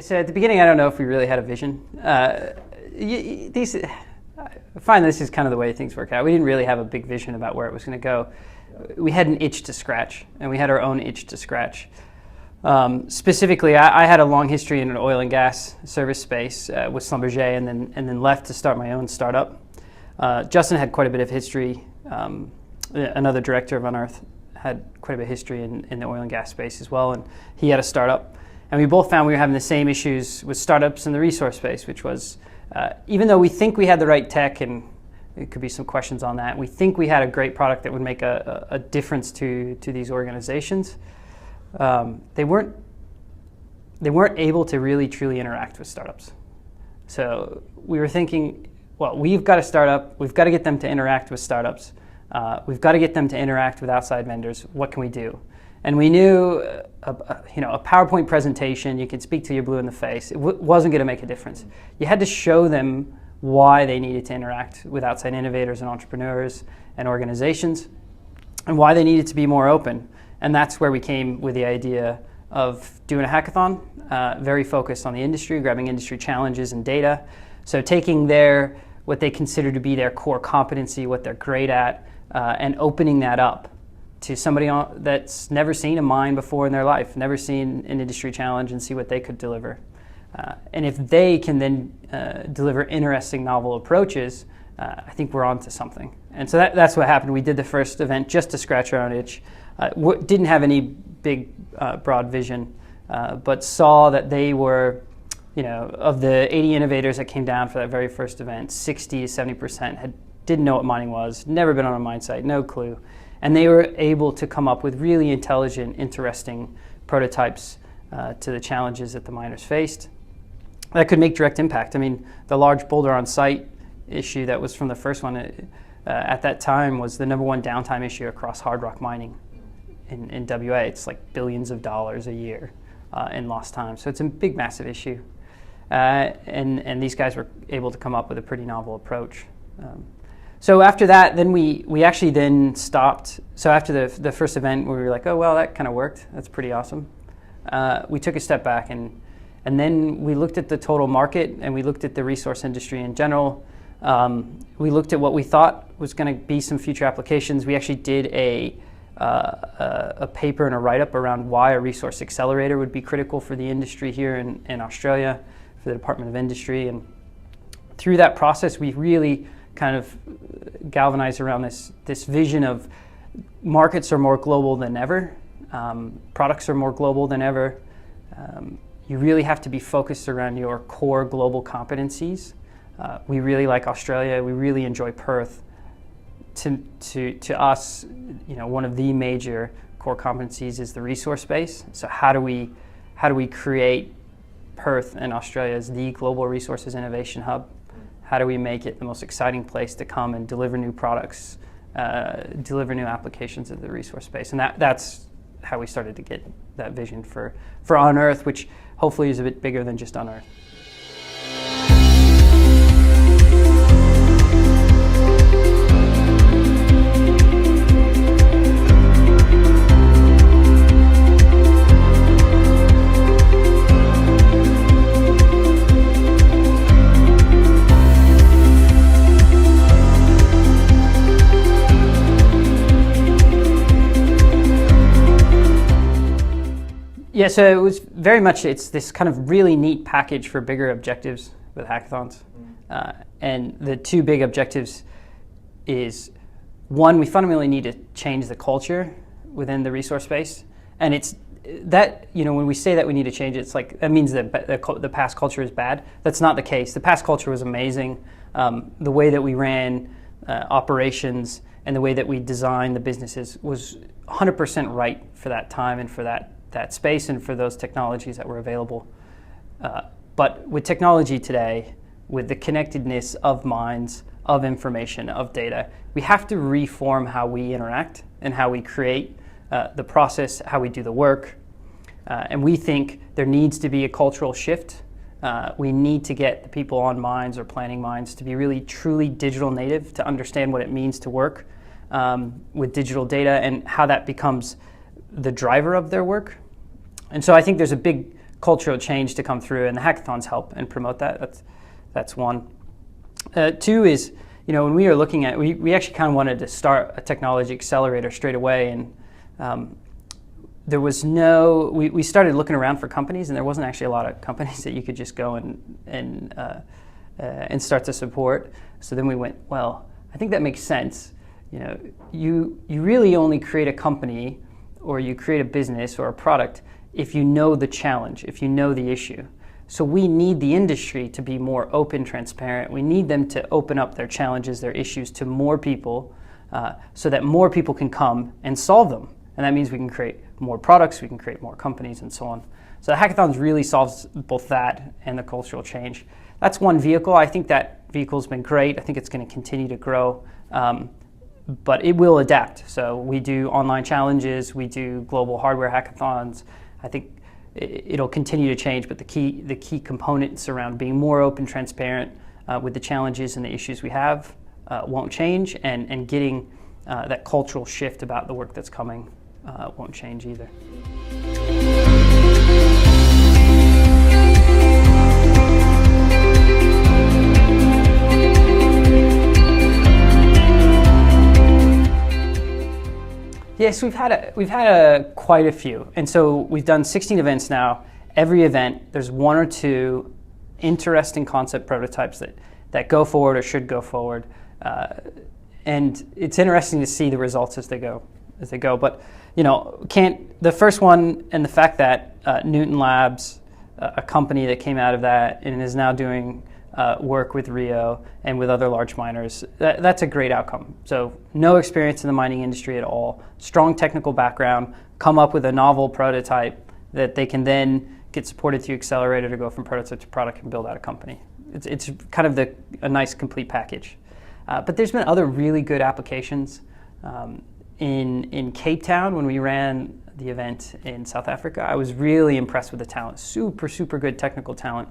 So at the beginning, I don't know if we really had a vision. I find this is kind of the way things work out. We didn't really have a big vision about where it was going to go. We had an itch to scratch, and we had our own itch to scratch. Specifically, I had a long history in an oil and gas service space with Schlumberger, and then left to start my own startup. Justin had quite a bit of history. Another director of Unearthed had quite a bit of history in the oil and gas space as well, and he had a startup. And we both found we were having the same issues with startups in the resource space, which was, even though we think we had the right tech, and there could be some questions on that, we think we had a great product that would make a difference to these organizations. They weren't able to really truly interact with startups. So we were thinking, well, we've got a startup, we've got to get them to interact with startups, we've got to get them to interact with outside vendors. What can we do? And we knew a PowerPoint presentation, you could speak till you're blue in the face. It wasn't going to make a difference. You had to show them why they needed to interact with outside innovators and entrepreneurs and organizations, and why they needed to be more open. And that's where we came with the idea of doing a hackathon, very focused on the industry, grabbing industry challenges and data. So taking what they consider to be their core competency, what they're great at, and opening that up to somebody that's never seen a mine before in their life, never seen an industry challenge, and see what they could deliver. And if they can then deliver interesting, novel approaches, I think we're onto something. And so that's what happened. We did the first event just to scratch our own itch. Didn't have any big, broad vision, but saw that they were, of the 80 innovators that came down for that very first event, 60 to 70% didn't know what mining was, never been on a mine site, no clue. And they were able to come up with really intelligent, interesting prototypes to the challenges that the miners faced that could make direct impact. I mean, the large boulder on site issue that was from the first one at that time was the #1 downtime issue across hard rock mining in WA. It's like billions of dollars a year in lost time. So it's a big, massive issue. And these guys were able to come up with a pretty novel approach. So after that, then we actually then stopped. So after the first event, we were like, oh, well, that kind of worked. That's pretty awesome. We took a step back, and then we looked at the total market, and we looked at the resource industry in general. We looked at what we thought was going to be some future applications. We actually did a paper and a write-up around why a resource accelerator would be critical for the industry here in Australia, for the Department of Industry. And through that process, we really kind of galvanized around this vision of markets are more global than ever, products are more global than ever. You really have to be focused around your core global competencies. We really like Australia. We really enjoy Perth. To us, one of the major core competencies is the resource space. So how do we create Perth and Australia as the global resources innovation hub? How do we make it the most exciting place to come and deliver new products, deliver new applications of the resource space? And that's how we started to get that vision for Unearthed, which hopefully is a bit bigger than just Unearthed. Yeah, so it was very much, it's this kind of really neat package for bigger objectives with hackathons. And the two big objectives is, one, we fundamentally need to change the culture within the resource space. And it's that, when we say that we need to change it, it's like, that means that the past culture is bad. That's not the case. The past culture was amazing. The way that we ran operations and the way that we designed the businesses was 100% right for that time and for that space and for those technologies that were available. But with technology today, with the connectedness of minds, of information, of data, we have to reform how we interact and how we create the process, how we do the work. And we think there needs to be a cultural shift. We need to get the people on mines or planning mines to be really truly digital native, to understand what it means to work with digital data and how that becomes the driver of their work. And so I think there's a big cultural change to come through, and the hackathons help and promote that. That's one. Two is, when we were looking at, we actually kind of wanted to start a technology accelerator straight away, and there was we started looking around for companies, and there wasn't actually a lot of companies that you could just go and start to support. So then we went, well, I think that makes sense. You really only create a company or you create a business or a product if you know the challenge, if you know the issue. So we need the industry to be more open, transparent. We need them to open up their challenges, their issues to more people, so that more people can come and solve them. And that means we can create more products, we can create more companies, and so on. So the hackathons really solves both that and the cultural change. That's one vehicle. I think that vehicle's been great. I think it's going to continue to grow, but it will adapt. So we do online challenges, we do global hardware hackathons. I think it'll continue to change, but the key components around being more open, transparent with the challenges and the issues we have won't change, and getting that cultural shift about the work that's coming won't change either. Yes, we've had quite a few, and so we've done 16 events now. Every event, there's one or two interesting concept prototypes that go forward or should go forward, and it's interesting to see the results as they go. But the first one, and the fact that Newton Labs, a company that came out of that and is now doing work with Rio and with other large miners, that's a great outcome. So no experience in the mining industry at all, strong technical background, come up with a novel prototype that they can then get supported through Accelerator to go from prototype to product and build out a company. It's kind of a nice complete package. But there's been other really good applications. In Cape Town, when we ran the event in South Africa, I was really impressed with the talent, super good technical talent.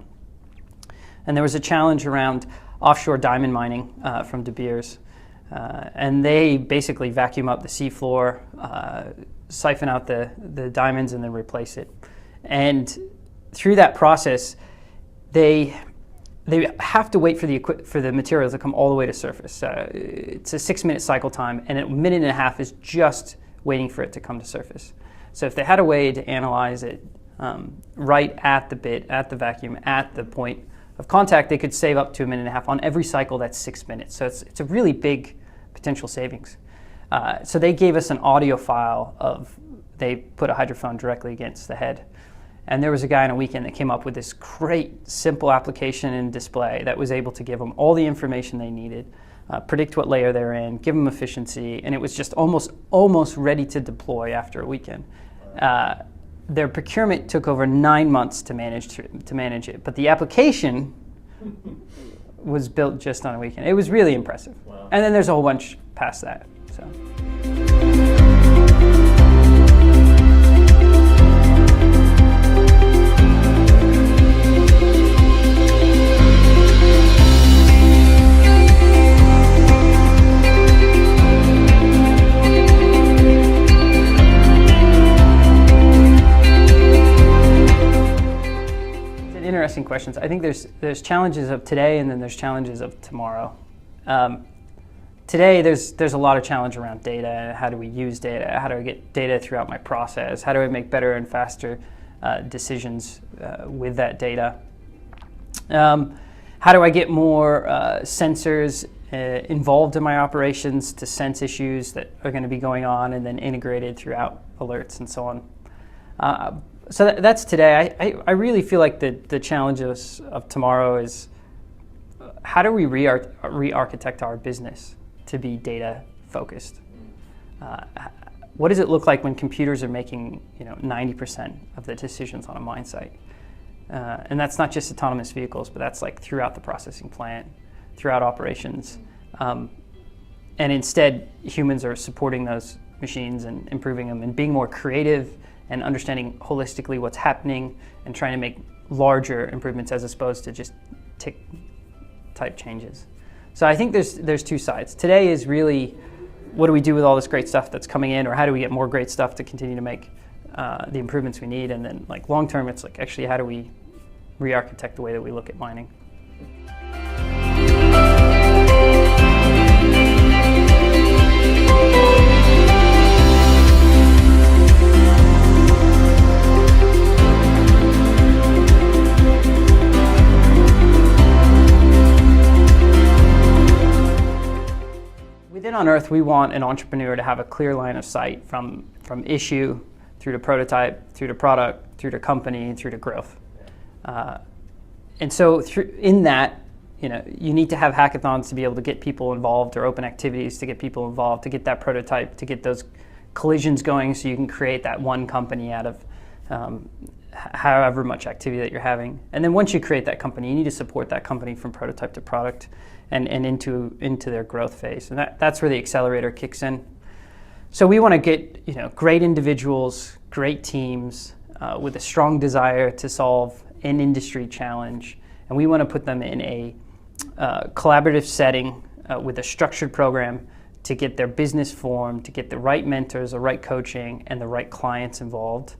And there was a challenge around offshore diamond mining from De Beers. And they basically vacuum up the seafloor, siphon out the diamonds, and then replace it. And through that process, they have to wait for the materials to come all the way to surface. It's a 6-minute cycle time, and a minute and a half is just waiting for it to come to surface. So if they had a way to analyze it right at the bit, at the vacuum, at the point of contact, they could save up to a minute and a half on every cycle. That's 6 minutes. So it's a really big potential savings. So they gave us an audio file they put a hydrophone directly against the head. And there was a guy on a weekend that came up with this great, simple application and display that was able to give them all the information they needed, predict what layer they're in, give them efficiency, and it was just almost ready to deploy after a weekend. Their procurement took over 9 months to manage it, but the application was built just on a weekend. It was really impressive. Wow. And then there's a whole bunch past that. So. Interesting questions. I think there's challenges of today, and then there's challenges of tomorrow. Today, there's a lot of challenge around data. How do we use data? How do I get data throughout my process? How do I make better and faster decisions with that data? How do I get more sensors involved in my operations to sense issues that are going to be going on and then integrated throughout alerts and so on? So that's today. I really feel like the challenges of tomorrow is how do we re-architect our business to be data focused? What does it look like when computers are making 90% of the decisions on a mine site? And that's not just autonomous vehicles, but that's like throughout the processing plant, throughout operations. And instead, humans are supporting those machines and improving them and being more creative and understanding holistically what's happening and trying to make larger improvements as opposed to just tick type changes. So I think there's two sides. Today is really what do we do with all this great stuff that's coming in, or how do we get more great stuff to continue to make the improvements we need, and then like long term, it's like actually how do we re-architect the way that we look at mining. Within Unearthed, we want an entrepreneur to have a clear line of sight from issue through to prototype, through to product, through to company, through to growth. And so in that, you need to have hackathons to be able to get people involved, or open activities to get people involved, to get that prototype, to get those collisions going so you can create that one company out of however much activity that you're having. And then once you create that company, you need to support that company from prototype to product and into their growth phase. And that's where the accelerator kicks in. So we want to get great individuals, great teams with a strong desire to solve an industry challenge, and we want to put them in a collaborative setting with a structured program to get their business formed, to get the right mentors, the right coaching, and the right clients involved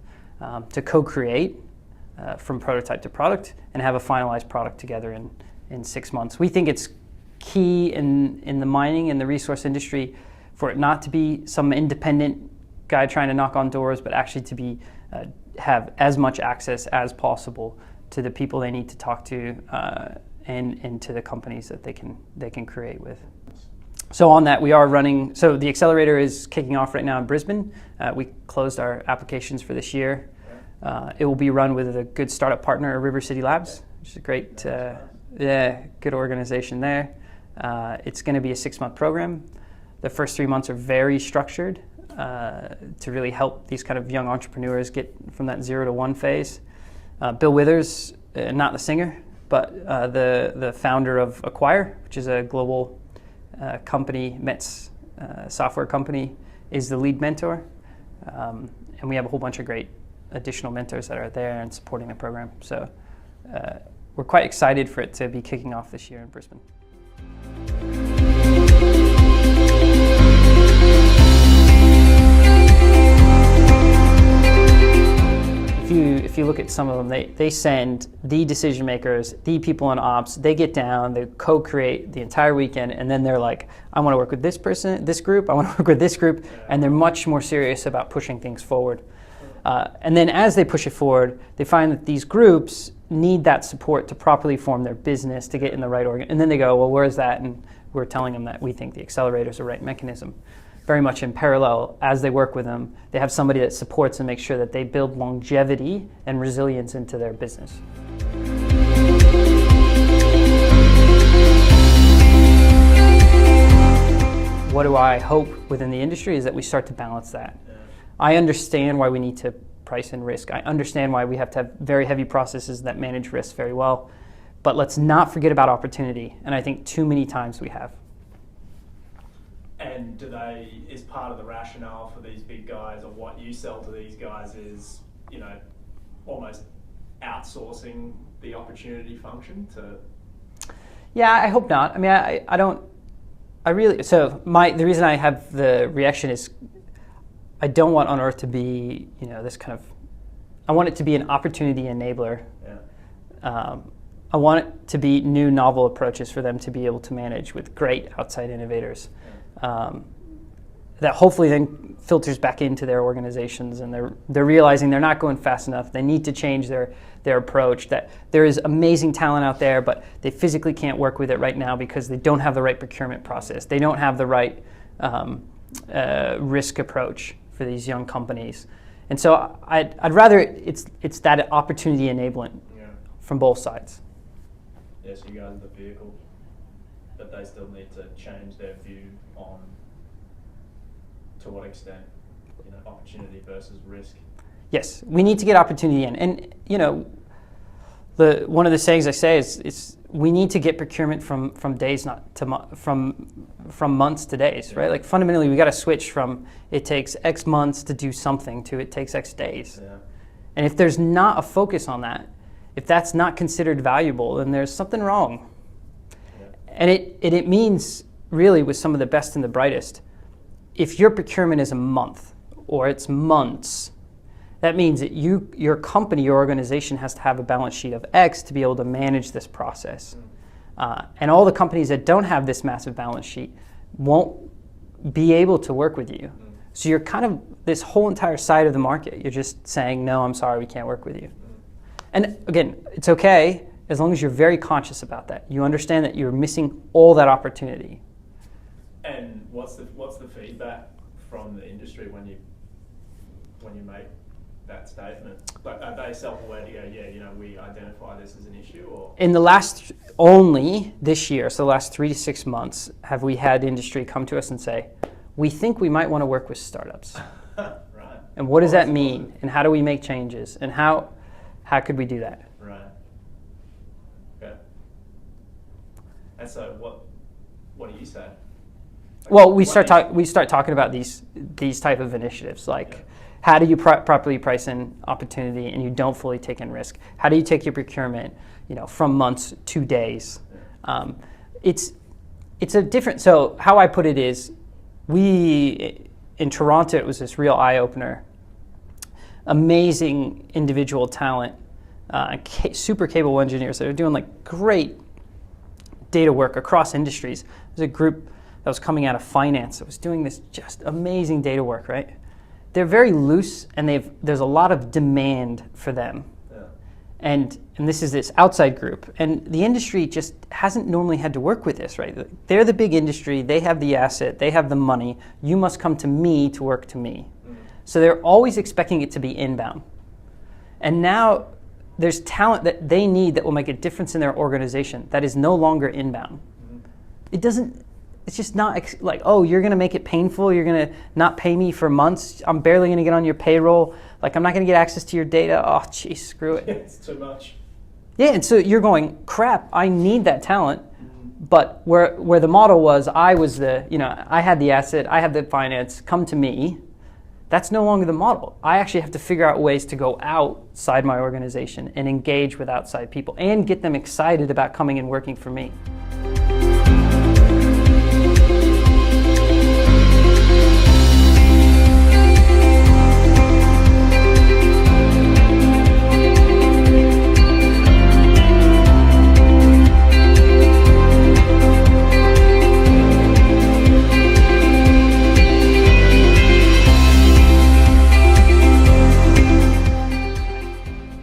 to co-create from prototype to product and have a finalized product together in 6 months. We think it's key in the mining and the resource industry for it not to be some independent guy trying to knock on doors, but actually to be have as much access as possible to the people they need to talk to and to the companies that they can create with. So on that, we are running, so the accelerator is kicking off right now in Brisbane. We closed our applications for this year. It will be run with a good startup partner, River City Labs, which is a great, good organization there. It's going to be a 6-month program. The first 3 months are very structured to really help these kind of young entrepreneurs get from that 0 to 1 phase. Bill Withers, not the singer, but the founder of Acquire, which is a global company, Mets software company, is the lead mentor. And we have a whole bunch of great additional mentors that are there and supporting the program. So we're quite excited for it to be kicking off this year in Brisbane. If you look at some of them, they send the decision makers, the people in ops, they get down, they co-create the entire weekend, and then they're like, I want to work with this person, this group, I want to work with this group, and they're much more serious about pushing things forward. And then as they push it forward, they find that these groups need that support to properly form their business, to get in the right organ. And then they go, well, where's that? And we're telling them that we think the accelerator is the right mechanism. Very much in parallel, as they work with them, they have somebody that supports and makes sure that they build longevity and resilience into their business. What do I hope within the industry is that we start to balance that. I understand why we need to price in risk. I understand why we have to have very heavy processes that manage risk very well. But let's not forget about opportunity. And I think too many times we have. And is part of the rationale for these big guys, or what you sell to these guys, is, almost outsourcing the opportunity function to? Yeah, I hope not. I mean, the reason I have the reaction is I don't want Unearthed to be, this kind of, I want it to be an opportunity enabler. Yeah. I want it to be new, novel approaches for them to be able to manage with great outside innovators. That hopefully then filters back into their organizations, and they're realizing they're not going fast enough. They need to change their approach, that there is amazing talent out there, but they physically can't work with it right now because they don't have the right procurement process. They don't have the right risk approach for these young companies. And so I'd rather it's that opportunity enablement from both sides. Yes, you guys are the vehicle, but they still need to change their view on to what extent, opportunity versus risk. Yes, we need to get opportunity in. And, one of the sayings I say is we need to get procurement from days, not to from months to days, right? Like fundamentally, we got to switch from it takes X months to do something to it takes X days. Yeah. And if there's not a focus on that, if that's not considered valuable, then there's something wrong. Yeah. And it means really with some of the best and the brightest, if your procurement is a month or it's months, That means that your company, your organization has to have a balance sheet of X to be able to manage this process. And all the companies that don't have this massive balance sheet won't be able to work with you. So you're kind of this whole entire side of the market. You're just saying, no, I'm sorry, we can't work with you. And again, it's okay as long as you're very conscious about that. You understand that you're missing all that opportunity. And what's the feedback from the industry when you make that statement? Like, are they self-aware to go, yeah, we identify this as an issue, or? In the last, only this year, so the last 3 to 6 months, have we had industry come to us and say, we think we might want to work with startups. Right. And what does that mean? And how do we make changes? And how could we do that? Right. Okay. And so what do you say? Like, Well, we start talking about these type of initiatives, like how do you properly price in opportunity and you don't fully take in risk? How do you take your procurement, from months to days? It's a different. So how I put it is, in Toronto, it was this real eye opener. Amazing individual talent, super capable engineers that are doing like great data work across industries. There's a group that was coming out of finance that was doing this just amazing data work, right? They're very loose, and there's a lot of demand for them. Yeah. And this is this outside group, and the industry just hasn't normally had to work with this, right? They're the big industry, they have the asset, they have the money, you must come to me to work to me. So they're always expecting it to be inbound. And now there's talent that they need that will make a difference in their organization that is no longer inbound. It's just not like, oh, you're going to make it painful. You're going to not pay me for months. I'm barely going to get on your payroll. Like, I'm not going to get access to your data. Oh, geez, screw it. It's too much. Yeah, and so you're going, crap, I need that talent. But where the model was, I was I had the asset, I had the finance, come to me. That's no longer the model. I actually have to figure out ways to go outside my organization and engage with outside people and get them excited about coming and working for me.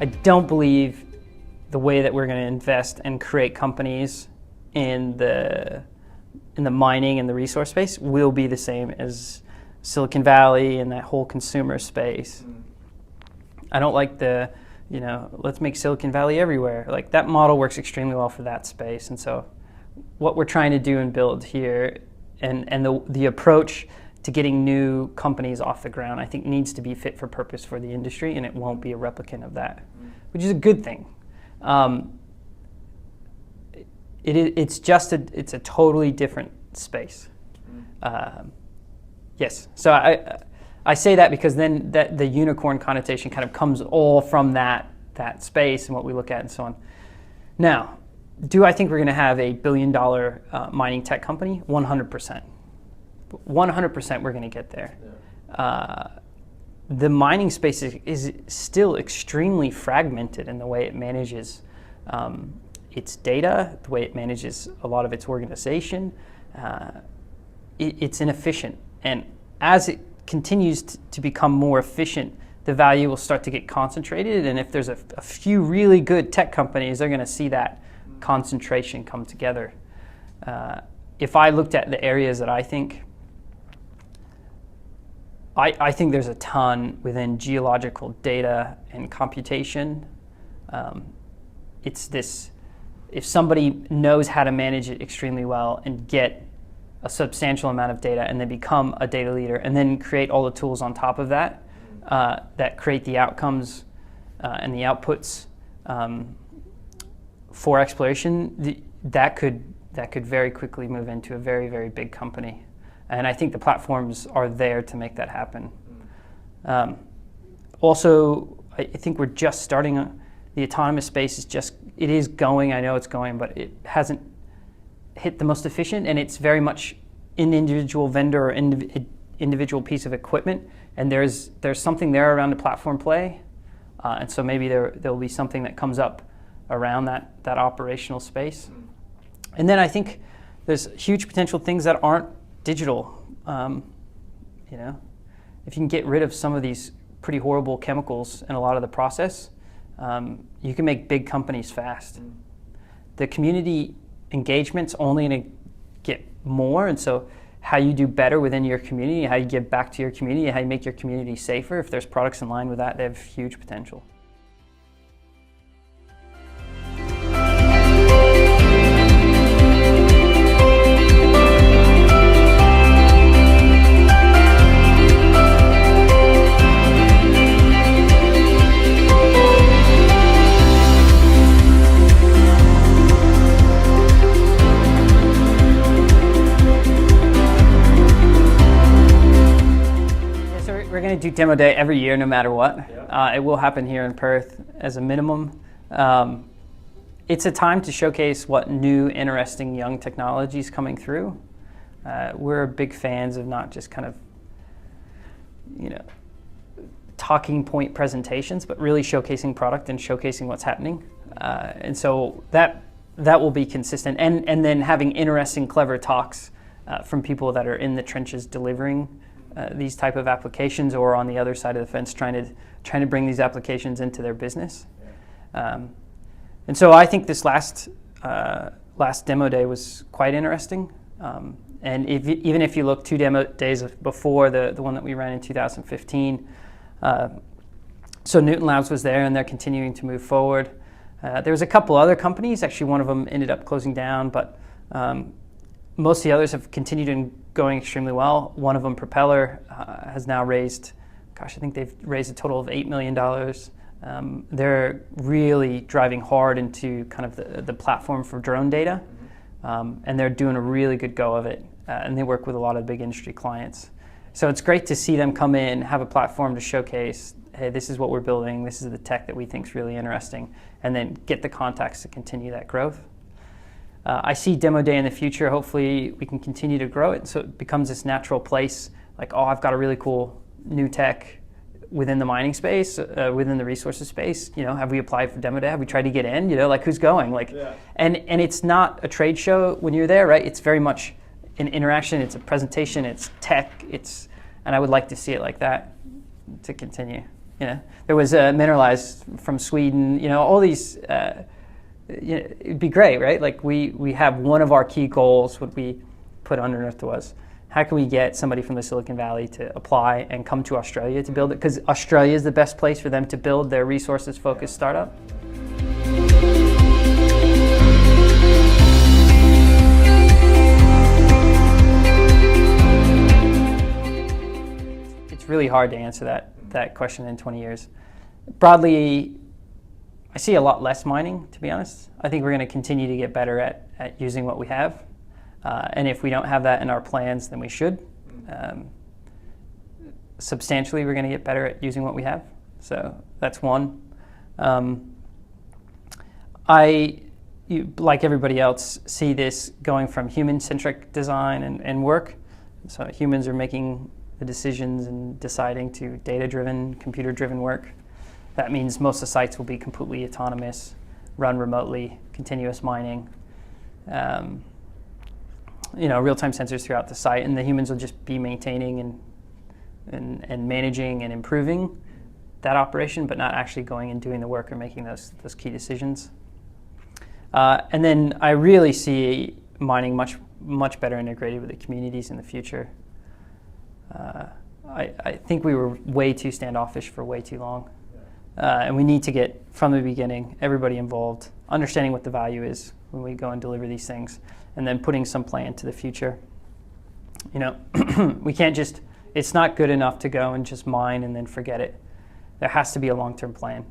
I don't believe the way that we're going to invest and create companies in the mining and the resource space will be the same as Silicon Valley and that whole consumer space. I don't like let's make Silicon Valley everywhere. Like, that model works extremely well for that space. And so what we're trying to do and build here and the approach to getting new companies off the ground, I think, needs to be fit for purpose for the industry, and it won't be a replicant of that, which is a good thing. It's a totally different space. Yes, so I say that because then the unicorn connotation kind of comes all from that space and what we look at and so on. Now, do I think we're going to have a $1 billion mining tech company? 100%. 100% we're going to get there. Yeah. The mining space is still extremely fragmented in the way it manages its data, the way it manages a lot of its organization. It's inefficient. And as it continues to become more efficient, the value will start to get concentrated. And if there's a few really good tech companies, they're going to see that concentration come together. If I looked at the areas that I think there's a ton within geological data and computation. It's this, if somebody knows how to manage it extremely well and get a substantial amount of data and then become a data leader and then create all the tools on top of that, that create the outcomes and the outputs for exploration, that could very quickly move into a very, very big company. And I think the platforms are there to make that happen. Also, I think we're just starting. The autonomous space it is going, I know it's going, but it hasn't hit the most efficient, and it's very much an individual vendor or individual piece of equipment and there's something there around the platform play, and so maybe there'll be something that comes up around that operational space. And then I think there's huge potential things that aren't digital. If you can get rid of some of these pretty horrible chemicals in a lot of the process, you can make big companies fast. The community engagement's only going to get more, and so how you do better within your community, how you give back to your community, how you make your community safer, if there's products in line with that, they have huge potential. We're going to do demo day every year, no matter what. It will happen here in Perth as a minimum. It's a time to showcase what new, interesting, young technology is coming through. We're big fans of not just kind of, talking point presentations, but really showcasing product and showcasing what's happening. And so that will be consistent. And then having interesting, clever talks from people that are in the trenches delivering these type of applications, or on the other side of the fence trying to bring these applications into their business. And so I think this last demo day was quite interesting. And even if you look 2 demo days before the one that we ran in 2015, so Newton Labs was there, and they're continuing to move forward. There was a couple other companies. Actually, one of them ended up closing down, but most of the others have continued and going extremely well. One of them, Propeller, has now raised, I think they've raised a total of $8 million. They're really driving hard into kind of the platform for drone data, and they're doing a really good go of it. And they work with a lot of big industry clients. So it's great to see them come in, have a platform to showcase, hey, this is what we're building, this is the tech that we think is really interesting, and then get the contacts to continue that growth. I see Demo Day in the future. Hopefully we can continue to grow it so it becomes this natural place, like, oh, I've got a really cool new tech within the mining space, within the resources space. Have we applied for Demo Day? Have we tried to get in? Who's going? And it's not a trade show when you're there, right? It's very much an interaction, it's a presentation, it's tech, and I would like to see it like that to continue. There was Mineralize from Sweden, all these, it'd be great, right? Like we have one of our key goals, what we put on Unearthed was, how can we get somebody from the Silicon Valley to apply and come to Australia to build it? Because Australia is the best place for them to build their resources-focused startup. It's really hard to answer that question in 20 years. Broadly, I see a lot less mining, to be honest. I think we're going to continue to get better at using what we have. And if we don't have that in our plans, then we should. Substantially, we're going to get better at using what we have. So that's one. Like everybody else, see this going from human-centric design and work. So humans are making the decisions and deciding to data-driven, computer-driven work. That means most of the sites will be completely autonomous, run remotely, continuous mining, real-time sensors throughout the site, and the humans will just be maintaining and managing and improving that operation, but not actually going and doing the work or making those key decisions. And then I really see mining much better integrated with the communities in the future. I think we were way too standoffish for way too long. And we need to get, from the beginning, everybody involved, understanding what the value is when we go and deliver these things, and then putting some plan to the future. We can't it's not good enough to go and just mine and then forget it. There has to be a long-term plan.